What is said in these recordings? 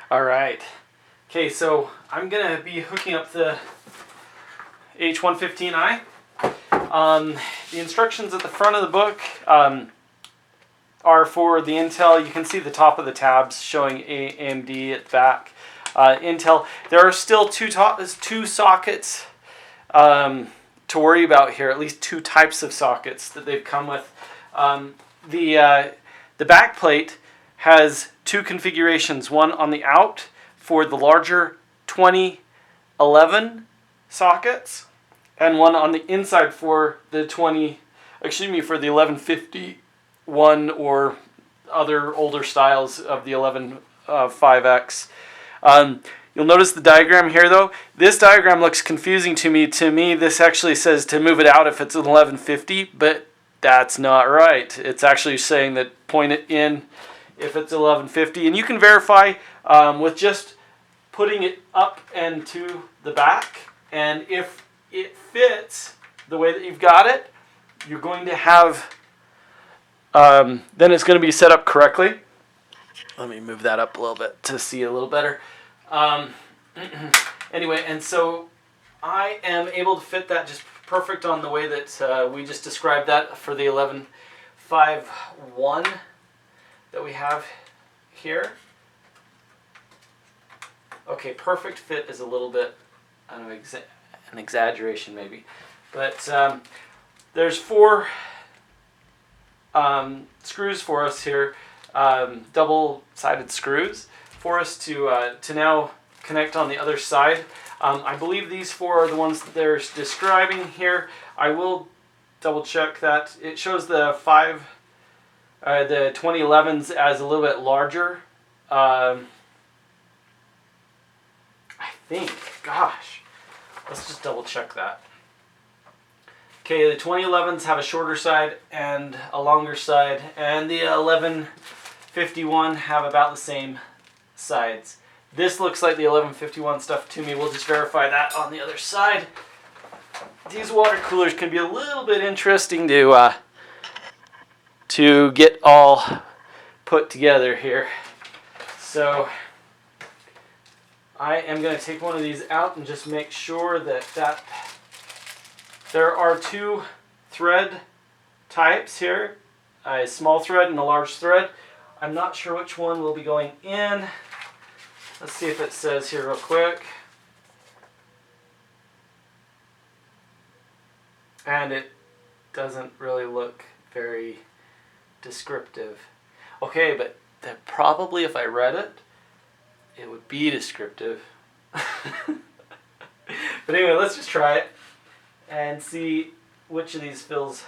All right. Okay, so I'm gonna be hooking up the H115i. The instructions at the front of the book are for the Intel. You can see the top of the tabs showing AMD at the back. Intel. There are still two sockets to worry about here. At least two types of sockets that they've come with. The back plate has two configurations. One on the out for the larger 2011 sockets, and one on the inside for the 1151 or other older styles of the 11.5X. You'll notice the diagram here, though. This diagram looks confusing to me. To me, this actually says to move it out if it's an 1150, but that's not right. It's actually saying that point it in if it's 1150, and you can verify with just putting it up and to the back, and if it fits the way that you've got it, you're going to have, then it's going to be set up correctly. Let me move that up a little bit to see a little better. Anyway, and so I am able to fit that just perfect on the way that we just described that for the 11.5.1 that we have here. Okay, perfect fit is a little bit, I don't know, an exaggeration maybe. But there's four screws for us here, double-sided screws for us to now connect on the other side. I believe these four are the ones that they're describing here. I will double check that. It shows the 2011s as a little bit larger. I think, gosh, let's just double check that. Okay, the 2011s have a shorter side and a longer side, and the 1151 have about the same sides. This looks like the 1151 stuff to me. We'll just verify that on the other side. These water coolers can be a little bit interesting to get all put together here. So I am going to take one of these out and just make sure that there are two thread types here, a small thread and a large thread. I'm not sure which one will be going in. Let's see if it says here real quick. And it doesn't really look very descriptive. Okay, but probably if I read it, it would be descriptive. But anyway, let's just try it and see which of these fills.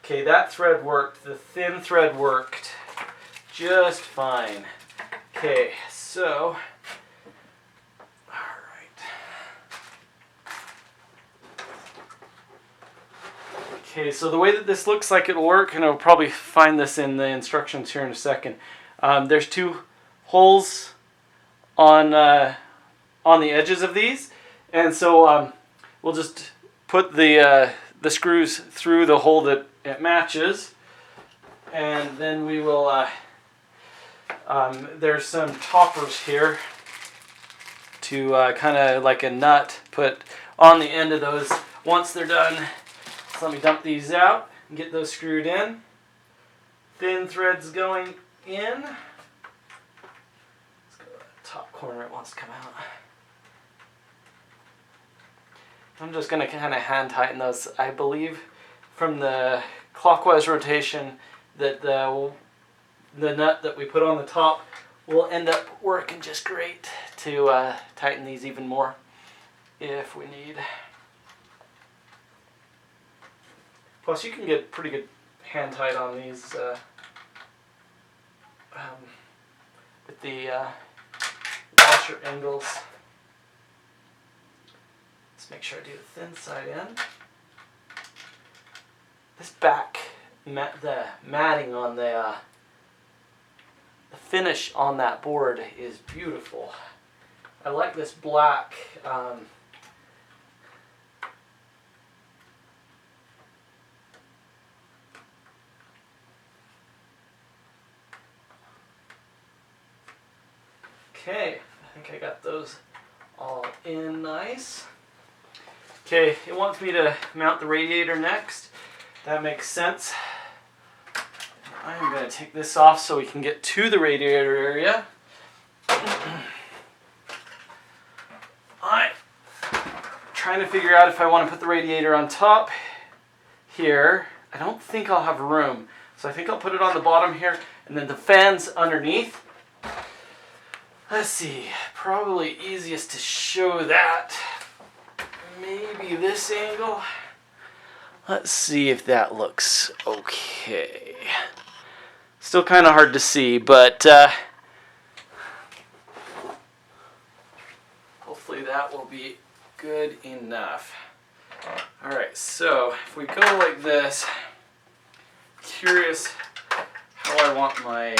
Okay, that thread worked. The thin thread worked just fine. Okay, so, all right. Okay, so the way that this looks like it'll work, and I'll probably find this in the instructions here in a second. There's two holes on the edges of these, and so we'll just put the screws through the hole that it matches, and then we will. There's some toppers here to kind of like a nut put on the end of those once they're done. So let me dump these out and get those screwed in. Thin threads going in. Let's go to the top corner, it wants to come out. I'm just going to kind of hand tighten those. I believe from the clockwise rotation that the nut that we put on the top will end up working just great to tighten these even more if we need. Plus you can get pretty good hand tight on these with the washer angles. Let's make sure I do the thin side in. This back, the matting on the finish on that board is beautiful. I like this black Okay, I think I got those all in nice. Okay, it wants me to mount the radiator next. That makes sense. I'm going to take this off so we can get to the radiator area. I'm trying to figure out if I want to put the radiator on top here. I don't think I'll have room, so I think I'll put it on the bottom here and then the fans underneath. Let's see, probably easiest to show that. Maybe this angle. Let's see if that looks okay. Still kind of hard to see, but hopefully that will be good enough. Alright, so if we go like this, curious how I want my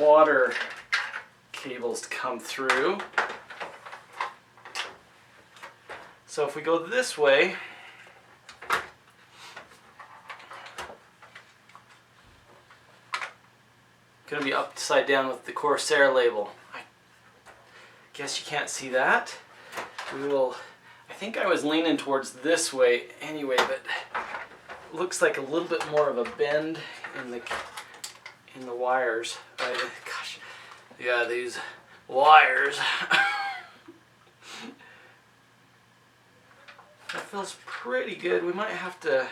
water cables to come through. So if we go this way, going to be upside down with the Corsair label. I guess you can't see that. I think I was leaning towards this way anyway, but it looks like a little bit more of a bend in the wires. Gosh, yeah, these wires. That feels pretty good. We might have to...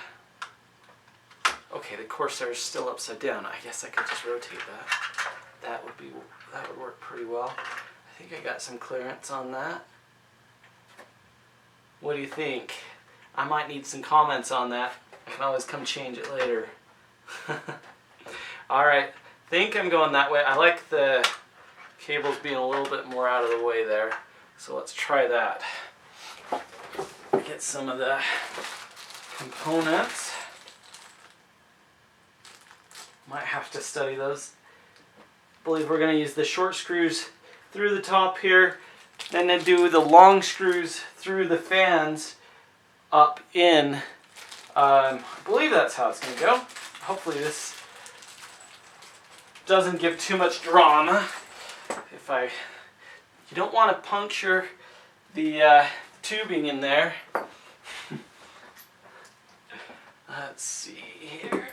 Okay, the Corsair is still upside down. I guess I could just rotate that. That would work pretty well. I think I got some clearance on that. What do you think? I might need some comments on that. I can always come change it later. Alright, think I'm going that way. I like the cables being a little bit more out of the way there. So let's try that. Get some of the components. Might have to study those. I believe we're going to use the short screws through the top here, and then do the long screws through the fans up in. I believe that's how it's going to go. Hopefully this doesn't give too much drama. You don't want to puncture the tubing in there. Let's see here.